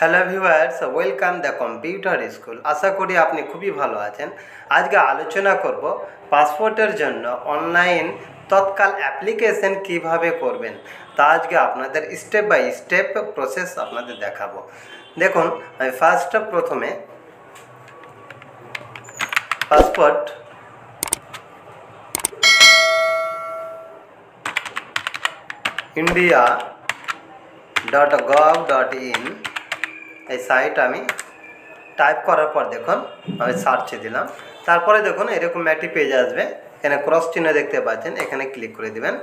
Hello viewers, welcome the computer school. আশা করি আপনি খুবই ভালো আছেন। আজকে আলোচনা করব পাসপোর্টের জন্য অনলাইন তৎকাল অ্যাপ্লিকেশন কিভাবে করবেন। তা আজকে আপনাদের স্টেপ বাই স্টেপ প্রসেস আপনাদের দেখাবো। দেখুন, আমি প্রথমে পাসপোর্ট india.gov.in এই সাইট আমি টাইপ করার পর দেখুন আমি সার্চে দিলাম। তারপরে দেখুন এরকম একটি পেজ আসবে, এখানে ক্রস চিহ্ন দেখতে পাচ্ছেন, এখানে ক্লিক করে দিবেন।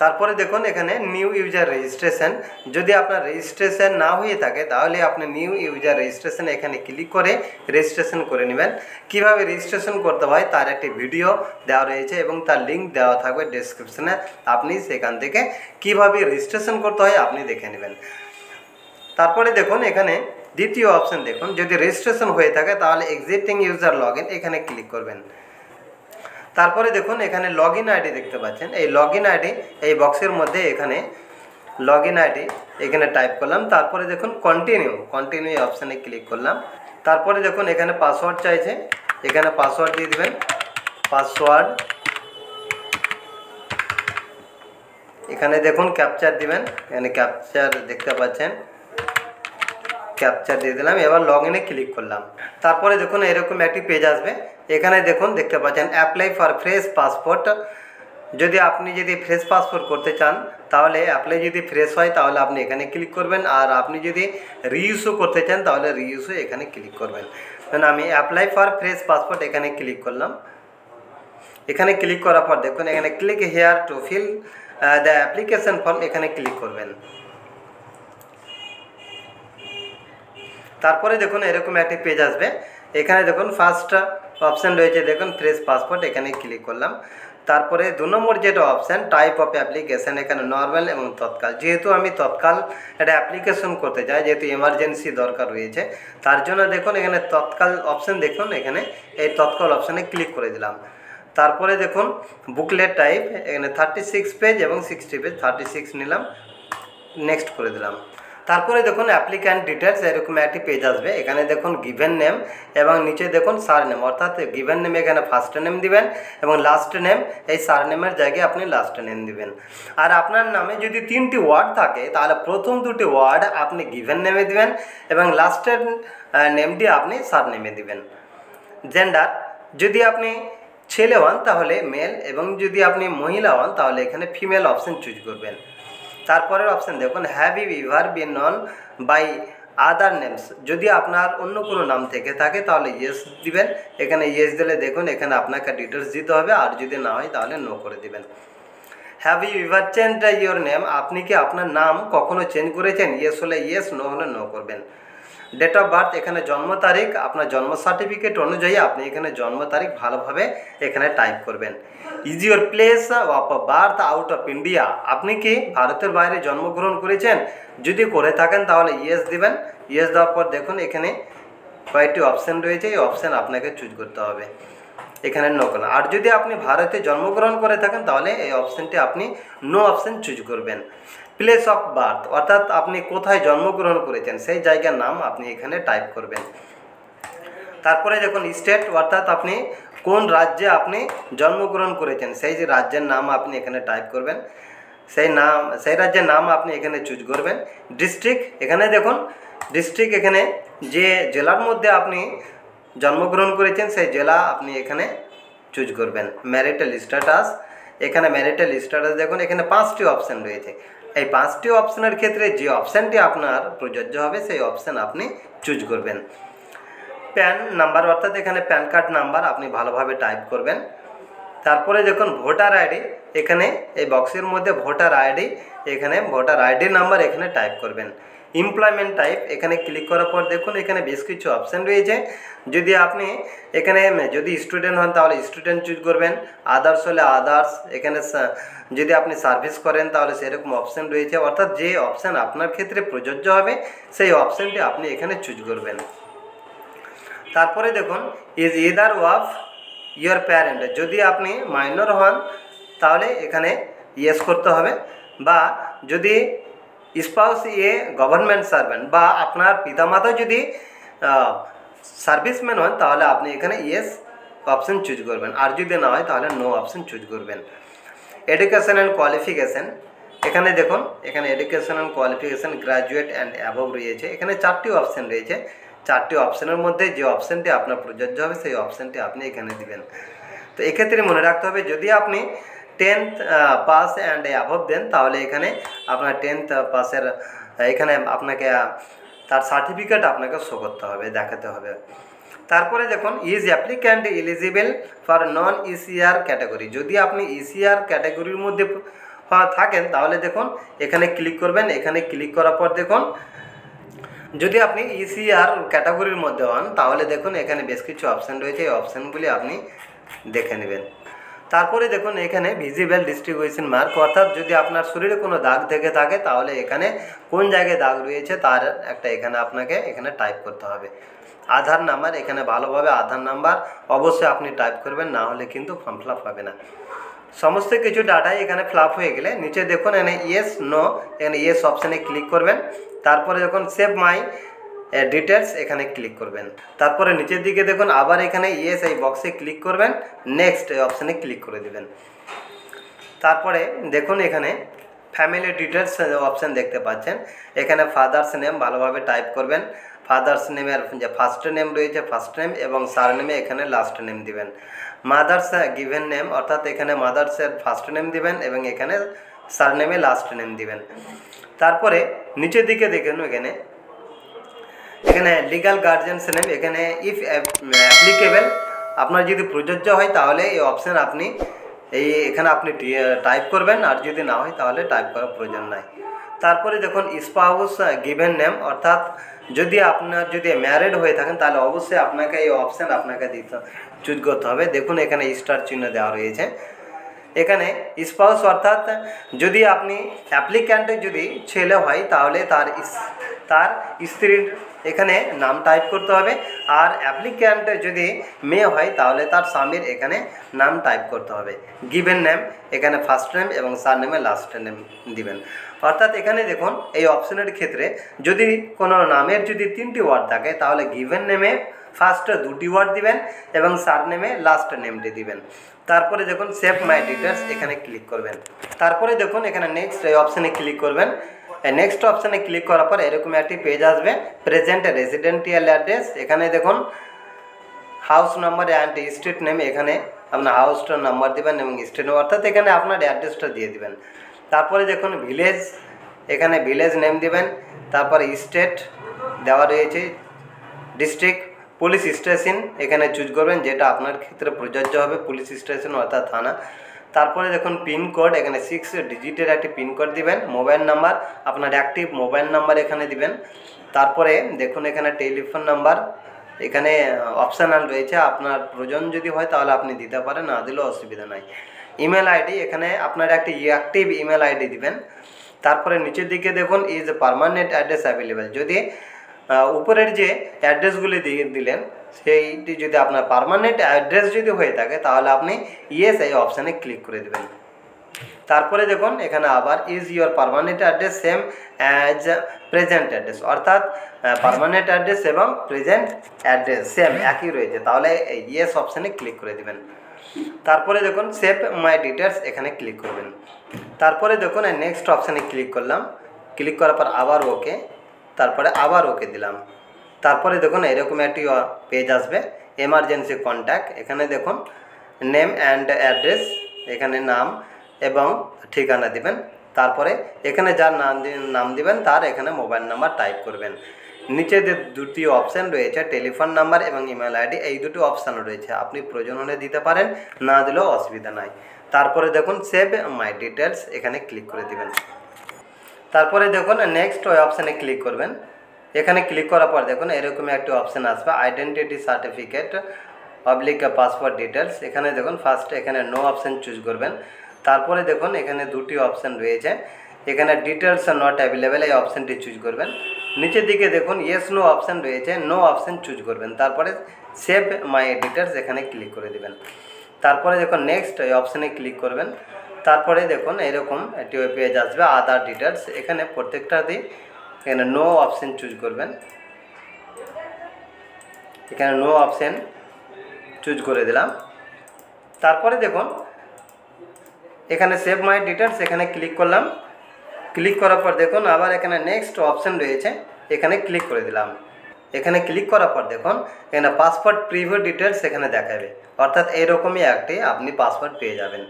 তারপরে দেখুন এখানে নিউ ইউজার রেজিস্ট্রেশন, যদি আপনার রেজিস্ট্রেশন না হয়ে থাকে তাহলে আপনি নিউ ইউজার রেজিস্ট্রেশন এখানে ক্লিক করে রেজিস্ট্রেশন করে নেবেন। কিভাবে রেজিস্ট্রেশন করতে হয় তার একটি ভিডিও দেওয়া রয়েছে এবং তার লিঙ্ক দেওয়া থাকবে ডেসক্রিপশনে, আপনি সেখান থেকে কিভাবে রেজিস্ট্রেশন করতে হয় আপনি দেখে নেবেন। তারপরে দেখুন এখানে দ্বিতীয় অপশন দেখুন, যদি রেজিস্ট্রেশন হয়ে থাকে তাহলে এক্সিস্টিং ইউজার লগইন এখানে ক্লিক করবেন। তারপরে দেখুন এখানে লগইন আইডি দেখতে পাচ্ছেন, এই লগইন আইডি এই বক্সের মধ্যে এখানে লগইন আইডি এখানে টাইপ করলাম। তারপরে দেখুন কন্টিনিউ অপশানে ক্লিক করলাম। তারপরে দেখুন এখানে পাসওয়ার্ড চাইছে, এখানে পাসওয়ার্ড দিয়ে দেবেন। পাসওয়ার্ড এখানে দেখুন ক্যাপচার দিবেন, এখানে ক্যাপচার দেখতে পাচ্ছেন, ক্যাপচার দিয়ে দিলাম। এবার লগইনে ক্লিক করলাম। তারপরে দেখুন এরকম একটি পেজ আসবে, এখানে দেখুন দেখতে পাচ্ছেন অ্যাপ্লাই ফর ফ্রেশ পাসপোর্ট। যদি ফ্রেশ পাসপোর্ট করতে চান তাহলে অ্যাপ্লাই যদি ফ্রেশ হয় তাহলে আপনি এখানে ক্লিক করবেন, আর আপনি যদি রিইস্যু করতে চান তাহলে রিইস্যু এখানে ক্লিক করবেন। আমি অ্যাপ্লাই ফর ফ্রেশ পাসপোর্ট এখানে ক্লিক করলাম। এখানে ক্লিক করার পর দেখুন এখানে click here to fill the application form এখানে ক্লিক করবেন। তারপরে দেখুন এরকম একটি পেজ আসবে, এখানে দেখুন ফার্স্ট অপশান রয়েছে দেখুন ফ্রেশ পাসপোর্ট, এখানে ক্লিক করলাম। তারপরে 2 নম্বর যেটা অপশান টাইপ অফ অ্যাপ্লিকেশান, এখানে নর্মাল এবং তৎকাল। যেহেতু আমি তৎকাল একটা অ্যাপ্লিকেশন করতে চাই, যেহেতু এমার্জেন্সি দরকার রয়েছে, তার জন্য দেখুন এখানে তৎকাল অপশান দেখুন, এখানে এই তৎকাল অপশানে ক্লিক করে দিলাম। তারপরে দেখুন বুকলেট টাইপ, এখানে 36 পেজ এবং 60 পেজ, 36 নিলাম, নেক্সট করে দিলাম। তারপরে দেখুন অ্যাপ্লিক্যান্ট ডিটেলস এরকম একটি পেজ আসবে, এখানে দেখুন গিভেন নেম এবং নিচে দেখুন সার নেম, অর্থাৎ গিভেন নেমে এখানে ফার্স্ট নেম দিবেন এবং লাস্ট নেম এই সার নেমের জায়গায় আপনি লাস্ট নেম দিবেন। আর আপনার নামে যদি 3টি ওয়ার্ড থাকে তাহলে প্রথম 2টি ওয়ার্ড আপনি গিভেন নেমে দিবেন এবং লাস্টের নেমটি আপনি সার নেমে দিবেন। জেন্ডার, যদি আপনি ছেলে হন তাহলে মেল এবং যদি আপনি মহিলা হন তাহলে এখানে ফিমেল অপশন চুজ করবেন। তারপরের অপশান দেখুন have you ever been known by other names, যদি আপনার অন্য কোনো নাম থেকে থাকে তাহলে ইয়েস দিবেন। এখানে ইয়েস দিলে দেখুন এখানে আপনাকে ডিটেলস দিতে হবে, আর যদি না হয় তাহলে নো করে দিবেন। Have you ever change your name, আপনি কি আপনার নাম কখনো চেঞ্জ করেছেন? ইয়েস হলে ইয়েস, নো হলে নো করবেন। ডেট অফ বার্থ, এখানে জন্ম তারিখ, আপনার জন্ম সার্টিফিকেট অনুযায়ী আপনি এখানে জন্ম তারিখ ভালোভাবে এখানে টাইপ করবেন। Is your place of birth out of India, আপনি কি ভারতের বাইরে জন্মগ্রহণ করেছেন? যদি করে থাকেন তাহলে ইয়েস দিবেন। ইয়েস দেওয়ার পর দেখুন এখানে কয়েকটি অপশান রয়েছে, এই অপশান আপনাকে চুজ করতে হবে, এখানে নো করুন। আর যদি আপনি ভারতে জন্মগ্রহণ করে থাকেন তাহলে এই অপশানটি আপনি নো অপশান চুজ করবেন। প্লেস অফ বার্থ, অর্থাৎ আপনি কোথায় জন্মগ্রহণ করেছেন সেই জায়গার নাম আপনি এখানে টাইপ করবেন। তারপরে দেখুন স্টেট, অর্থাৎ আপনি কোন রাজ্যে আপনি জন্মগ্রহণ করেছেন সেই যে রাজ্যের নাম আপনি এখানে টাইপ করবেন, সেই রাজ্যের নাম আপনি এখানে চুজ করবেন। ডিস্ট্রিক্ট, এখানে দেখুন ডিস্ট্রিক্ট, এখানে যে জেলার মধ্যে আপনি জন্মগ্রহণ করেছেন সেই জেলা আপনি এখানে চুজ করবেন। ম্যারিটাল স্ট্যাটাস, এখানে ম্যারিটাল স্ট্যাটাস দেখুন এখানে 5টি অপশান রয়েছে, এই 5টি অপশানের ক্ষেত্রে যে অপশানটি আপনার প্রযোজ্য হবে সেই অপশান আপনি চুজ করবেন। প্যান নাম্বার, অর্থাৎ এখানে প্যান কার্ড নাম্বার আপনি ভালোভাবে টাইপ করবেন। তারপরে দেখুন ভোটার আইডি, এখানে এই বক্সের মধ্যে ভোটার আইডি, এখানে ভোটার আইডি নাম্বার এখানে টাইপ করবেন। এমপ্লয়মেন্ট টাইপ, এখানে ক্লিক করার পর দেখুন এখানে বেশ কিছু অপশান রয়েছে, যদি আপনি এখানে যদি স্টুডেন্ট হন তাহলে স্টুডেন্ট চুজ করবেন, আদার্স হলে আদার্স, এখানে যদি আপনি সার্ভিস করেন তাহলে সেরকম অপশান রয়েছে, অর্থাৎ যে অপশান আপনার ক্ষেত্রে প্রযোজ্য হবে সেই অপশানটি আপনি এখানে চুজ করবেন। তারপরে দেখুন is either of your parent, যদি আপনি মাইনর হন তাহলে এখানে ইয়েস করতে হবে, বা যদি স্পাউস এ গভর্নমেন্ট সার্ভেন্ট বা আপনার পিতামাতা যদি সার্ভিসম্যান হন তাহলে আপনি এখানে ইয়েস অপশন চুজ করবেন, আর যদি না হয় তাহলে নো অপশন চুজ করবেন। এডুকেশন অ্যান্ড কোয়ালিফিকেশান, এখানে দেখুন এখানে education and qualification graduate and above রয়েছে। এখানে 4টি অপশান রয়েছে, 4টি অপশানের মধ্যে যে অপশানটি আপনার প্রযোজ্য হবে সেই অপশানটি আপনি এখানে দিবেন। তো এক্ষেত্রে মনে রাখতে হবে যদি আপনি 10th পাস অ্যান্ড অ্যাবভ দেন তাহলে এখানে আপনার 10th পাসের এখানে আপনাকে তার সার্টিফিকেট আপনাকে শো করতে হবে, দেখাতে হবে। তারপরে দেখুন is applicant eligible for non ECR category, যদি আপনি ইসিআর ক্যাটাগরির মধ্যে থাকেন তাহলে দেখুন এখানে ক্লিক করবেন। এখানে ক্লিক করার পর দেখুন যদি আপনি ইসিআর ক্যাটাগরির মধ্যে হন তাহলে দেখুন এখানে বেশ কিছু অপশান রয়েছে, এই অপশানগুলি আপনি দেখে নেবেন। তারপরে দেখুন এখানে ভিজিবল ডিস্ট্রিবিউশন মার্ক, অর্থাৎ যদি আপনার শরীরে কোনো দাগ থেকে থাকে তাহলে এখানে কোন জায়গায় দাগ রয়েছে তার একটা এখানে আপনাকে এখানে টাইপ করতে হবে। আধার নাম্বার, এখানে ভালোভাবে আধার নাম্বার অবশ্যই আপনি টাইপ করবেন, না হলে কিন্তু ফর্ম ফিল আপ হবে না। সমস্ত কিছু ডাটাই এখানে ফিল আপ হয়ে গেলে নিচে দেখুন এখানে ইয়েস নো, এখানে ইয়েস অপশানে ক্লিক করবেন। তারপরে যখন সেভ মাই ডিটেলস এখানে ক্লিক করবেন। তারপরে নিচের দিকে দেখুন আবার এখানে ইয়েস এই বক্সে ক্লিক করবেন, নেক্সট এই অপশানে ক্লিক করে দেবেন। তারপরে দেখুন এখানে ফ্যামিলি ডিটেলস অপশান দেখতে পাচ্ছেন, এখানে ফাদার্স নেম ভালোভাবে টাইপ করবেন। ফাদার্স নেমের যে ফার্স্ট নেম রয়েছে ফার্স্ট নেম এবং সার নেমে এখানে লাস্ট নেম দিবেন। মাদার্স গিভেন নেম, অর্থাৎ এখানে মাদার্সের ফার্স্ট নেম দিবেন এবং এখানে সার নেমে লাস্ট নেম দিবেন। তারপরে নিচের দিকে দেখুন এখানে লিগাল গার্জিয়ানস নেম, এখানে ইফ অ্যাপ্লিকেবল আপনার যদি প্রযোজ্য হয় তাহলে এই অপশান আপনি এখানে আপনি টাইপ করবেন, আর যদি না হয় তাহলে টাইপ করার প্রয়োজন নাই। তারপরে দেখুন স্পাউস গিভেন নেম, অর্থাৎ যদি আপনার যদি ম্যারিড হয়ে থাকেন তাহলে অবশ্যই আপনাকে এই অপশান আপনাকে চুজ করতে হবে। দেখুন এখানে স্টার চিহ্ন দেওয়া রয়েছে। এখানে স্পাউস অর্থাৎ যদি আপনি অ্যাপ্লিক্যান্টের যদি ছেলে হয় তাহলে তার স্ত্রীর এখানে নাম টাইপ করতে হবে, আর অ্যাপ্লিক্যান্ট যদি মেয়ে হয় তাহলে তার স্বামীর এখানে নাম টাইপ করতে হবে। গিভেন নেম এখানে ফার্স্ট নেম এবং সার নেমে লাস্ট নেম দিবেন। অর্থাৎ এখানে দেখুন এই অপশনের ক্ষেত্রে যদি কোনো নামের যদি 3টি ওয়ার্ড থাকে তাহলে গিভেন নেমে ফার্স্ট 2টি ওয়ার্ড দিবেন এবং সার নেমে লাস্ট নেমটি দিবেন। তারপরে দেখুন সেভ মাই ডিটেলস এখানে ক্লিক করবেন। তারপরে দেখুন এখানে নেক্সট এই অপশানে ক্লিক করবেন। নেক্সট অপশানে ক্লিক করার পর এরকম একটি পেজ আসবে, প্রেজেন্ট রেসিডেন্সিয়াল অ্যাড্রেস, এখানে দেখুন house number and street name, এখানে আপনার হাউসটার নাম্বার দিবেন এবং স্ট্রিট নেম অর্থাৎ এখানে আপনার অ্যাড্রেসটা দিয়ে দিবেন। তারপরে দেখুন ভিলেজ, এখানে ভিলেজ নেম দিবেন। তারপরে স্টেট দেওয়া রয়েছে, ডিস্ট্রিক্ট, পুলিশ স্টেশন এখানে চুজ করবেন যেটা আপনার ক্ষেত্রে প্রযোজ্য হবে, পুলিশ স্টেশন অর্থাৎ থানা। তারপরে দেখুন পিনকোড, এখানে 6 ডিজিটের একটি পিনকোড দিবেন। মোবাইল নাম্বার আপনার অ্যাক্টিভ মোবাইল নাম্বার এখানে দিবেন। তারপরে দেখুন এখানে টেলিফোন নাম্বার, এখানে অপশানাল রয়েছে, আপনার প্রয়োজন যদি হয় তাহলে আপনি দিতে পারেন, না দিলেও অসুবিধা নাই। ইমেল আইডি, এখানে আপনার একটি অ্যাক্টিভ ইমেল আইডি দিবেন। তারপরে নিচের দিকে দেখুন ইজ পার্মানেন্ট অ্যাড্রেস অ্যাভেলেবেল, যদি উপরের যে অ্যাড্রেসগুলি দিলেন সেইটি যদি আপনার পার্মানেন্ট অ্যাড্রেস যদি হয়ে থাকে তাহলে আপনি ইয়েস এই অপশানে ক্লিক করে দেবেন। তারপরে দেখুন এখানে আবার is your permanent address same as present address, অর্থাৎ পার্মানেন্ট অ্যাড্রেস এবং প্রেজেন্ট অ্যাড্রেস সেম একই রয়েছে, তাহলে ইয়েস অপশানে ক্লিক করে দেবেন। তারপরে দেখুন সেভ মাই ডিটেলস এখানে ক্লিক করবেন। তারপরে দেখুন নেক্সট অপশানে ক্লিক করলাম, ক্লিক করার পর আবার ওকে, তারপরে আবার ওকে দিলাম। তারপরে দেখুন এরকম একটি পেজ আসবে, এমার্জেন্সি কন্ট্যাক্ট, এখানে দেখুন নেম অ্যান্ড অ্যাড্রেস, এখানে নাম এবং ঠিকানা দিবেন। তারপরে এখানে যার নাম দিবেন তার এখানে মোবাইল নাম্বার টাইপ করবেন। নিচে যে 2টি অপশান রয়েছে টেলিফোন নাম্বার এবং ইমেল আইডি, এই 2টি অপশান রয়েছে, আপনি প্রয়োজন হলে দিতে পারেন, না দিলেও অসুবিধা নাই। তারপরে দেখুন সেভ মাই ডিটেলস এখানে ক্লিক করে দিবেন। তারপরে দেখুন নেক্সট ওই অপশানে ক্লিক করবেন। এখানে ক্লিক করার পর দেখুন এরকম একটি অপশান আসবে identity certificate public passport details, এখানে দেখুন ফার্স্ট এখানে নো অপশান চুজ করবেন। তারপরে দেখুন এখানে 2টি অপশান রয়েছে, এখানে ডিটেলস নট অ্যাভেলেবেল এই অপশানটি চুজ করবেন। নিচের দিকে দেখুন ইয়েস নো অপশান রয়েছে, নো অপশান চুজ করবেন। তারপরে সেভ মাই ডিটেলস এখানে ক্লিক করে দেবেন। তারপরে দেখুন নেক্সট এই অপশানে ক্লিক করবেন। তারপরে দেখুন এরকম একটি ওয়েব পেজ আসবে, আদার ডিটেলস। এখানে প্রত্যেকটাতেই এখানে নো অপশন চুজ করবেন, এখানে নো অপশন চুজ করে দিলাম। তারপরে দেখুন এখানে সেভ মাই ডিটেলস, এখানে ক্লিক করলাম। ক্লিক করার পর দেখুন আবার এখানে নেক্সট অপশন রয়েছে, এখানে ক্লিক করে দিলাম। এখানে ক্লিক করার পর দেখুন এখানে পাসওয়ার্ড প্রিভিউ ডিটেলস এখানে দেখাবে, অর্থাৎ এইরকমই একটি আপনি পাসওয়ার্ড পেয়ে যাবেন।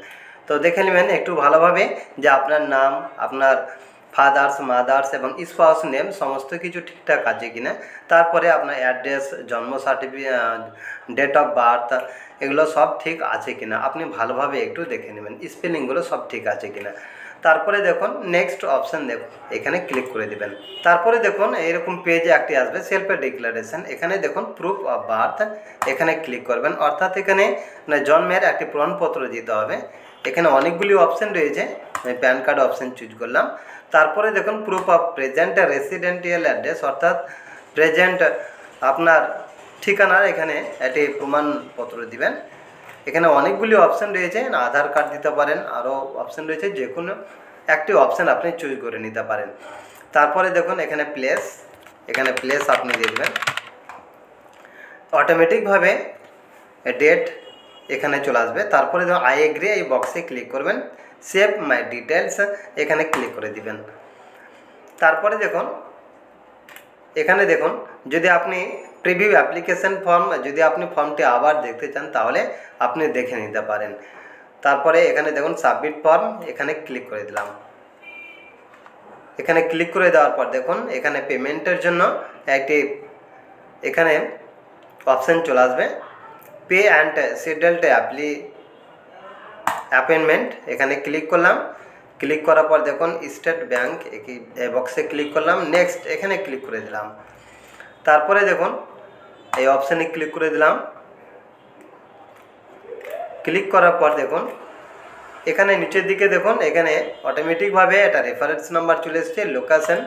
তো দেখে নেবেন একটু ভালোভাবে যে আপনার নাম, আপনার ফাদার্স, মাদার্স এবং স্পাউস নেম সমস্ত কিছু ঠিকঠাক আছে কিনা। তারপরে আপনার অ্যাড্রেস, জন্ম সার্টিফিকেট, ডেট অফ বার্থ, এগুলো সব ঠিক আছে কিনা আপনি ভালোভাবে একটু দেখে নেবেন, স্পেলিংগুলো সব ঠিক আছে কিনা। তারপরে দেখুন নেক্সট অপশান দেখুন, এখানে ক্লিক করে দেবেন। তারপরে দেখুন এইরকম পেজে একটি আসবে সেলফ ডিক্লারেশন, এখানে দেখুন প্রুফ অফ বার্থ, এখানে ক্লিক করবেন। অর্থাৎ এখানে জন্মের একটি প্রমাণপত্র দিতে হবে। এখানে অনেকগুলি অপশান রয়েছে, আমি প্যান কার্ড অপশান চুজ করলাম। তারপরে দেখুন proof of present residential address, অর্থাৎ প্রেজেন্ট আপনার ঠিকানার এখানে একটি প্রমাণপত্র দিবেন। এখানে অনেকগুলি অপশান রয়েছে, আধার কার্ড দিতে পারেন, আরও অপশান রয়েছে, যে কোনো একটি অপশান আপনি চুজ করে নিতে পারেন। তারপরে দেখুন এখানে প্লেস, এখানে প্লেস আপনি দিয়ে দেবেন। অটোমেটিকভাবে ডেট এখানে চলে আসবে। তারপরে দেখুন আই এগ্রি, এই বক্সে ক্লিক করবেন। সেভ মাই ডিটেলস এখানে ক্লিক করে দিবেন। তারপরে দেখুন এখানে দেখুন যদি আপনি প্রিভিউ অ্যাপ্লিকেশন ফর্ম, যদি আপনি ফর্মটি আবার দেখতে চান তাহলে আপনি দেখে নিতে পারেন। তারপরে এখানে দেখুন সাবমিট ফর্ম, এখানে ক্লিক করে দিলাম। এখানে ক্লিক করে দেওয়ার পর দেখুন এখানে পেমেন্টের জন্য একটি এখানে অপশান চলে আসবে, পে অ্যান্ড শিডিউলড অ্যাপয়েন্টমেন্ট, এখানে ক্লিক করলাম। ক্লিক করার পর দেখুন স্টেট ব্যাংক, এই বক্সে ক্লিক করলাম। নেক্সট এখানে ক্লিক করে দিলাম। তারপরে দেখুন এই অপশানে ক্লিক করে দিলাম। ক্লিক করার পর দেখুন এখানে নিচের দিকে দেখুন এখানে অটোমেটিকভাবে এটা রেফারেন্স নাম্বার চলে এসছে, লোকেশন,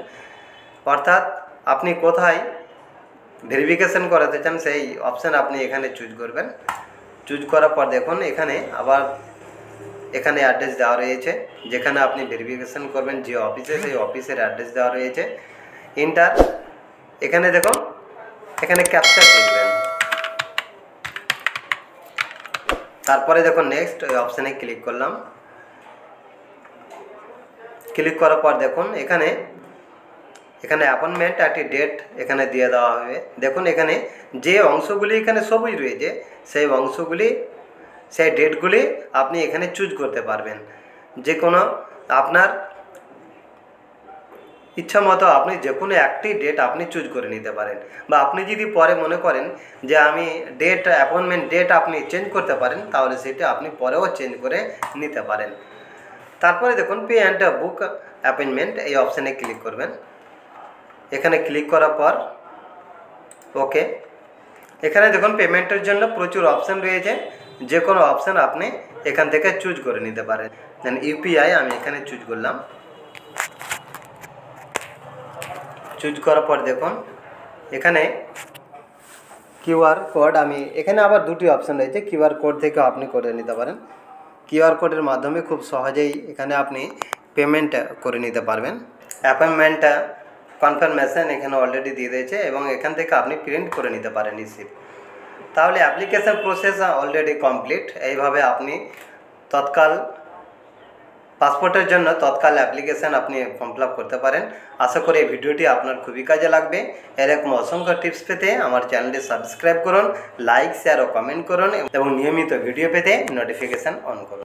অর্থাৎ আপনি কোথায় ভেরিফিকেশন করাতে চান সেই অপশান আপনি এখানে চুজ করবেন। চুজ করার পর দেখুন এখানে আবার এখানে অ্যাড্রেস দেওয়া রয়েছে, যেখানে আপনি ভেরিফিকেশন করবেন যে অফিসে, সেই অফিসের অ্যাড্রেস দেওয়া রয়েছে। ইন্টার, এখানে দেখুন এখানে ক্যাপচার দিয়ে দেবেন। তারপরে দেখুন নেক্সট ওই অপশানে ক্লিক করলাম। ক্লিক করার পর দেখুন এখানে অ্যাপয়েন্টমেন্ট একটি ডেট এখানে দিয়ে দেওয়া হবে। দেখুন এখানে যে অংশগুলি এখানে সবই রয়েছে, সেই অংশগুলি, সেই ডেটগুলি আপনি এখানে চুজ করতে পারবেন। যে কোনো আপনার ইচ্ছা মতো আপনি যে কোনো একটি ডেট আপনি চুজ করে নিতে পারেন। বা আপনি যদি পরে মনে করেন যে আমি অ্যাপয়েন্টমেন্ট ডেট আপনি চেঞ্জ করতে পারেন, তাহলে সেটা আপনি পরেও চেঞ্জ করে নিতে পারেন। তারপরে দেখুন পে অ্যান্ড বুক অ্যাপয়েন্টমেন্ট, এই অপশানে ক্লিক করবেন। এখানে ক্লিক করার পর ওকে, এখানে দেখুন পেমেন্টের জন্য প্রচুর অপশান রয়েছে, যে কোনো অপশান আপনি এখান থেকে চুজ করে নিতে পারেন। দেন ইউপিআই আমি এখানে চুজ করলাম। চুজ করার পর দেখুন এখানে কিউআর কোড, আমি এখানে আবার দুটি অপশান রয়েছে, কিউআর কোড থেকে আপনি করে নিতে পারেন। কিউআর কোডের মাধ্যমে খুব সহজেই এখানে আপনি পেমেন্ট করে নিতে পারবেন। অ্যাপয়েন্টমেন্ট কনফার্মেশন এখানে অলরেডি দিয়ে দিয়েছে এবং এখান থেকে আপনি প্রিন্ট করে নিতে পারেন রিসিপ্ট। তাহলে অ্যাপ্লিকেশান প্রসেস অলরেডি কমপ্লিট। এইভাবে আপনি তৎকাল পাসপোর্টের জন্য তৎকাল অ্যাপ্লিকেশান আপনি ফর্ম ফিল আপ করতে পারেন। আশা করি এই ভিডিওটি আপনার খুবই কাজে লাগবে। এরকম অসংখ্য টিপস পেতে আমার চ্যানেলটি সাবস্ক্রাইব করুন, লাইক, শেয়ার ও কমেন্ট করুন এবং নিয়মিত ভিডিও পেতে নোটিফিকেশান অন করুন।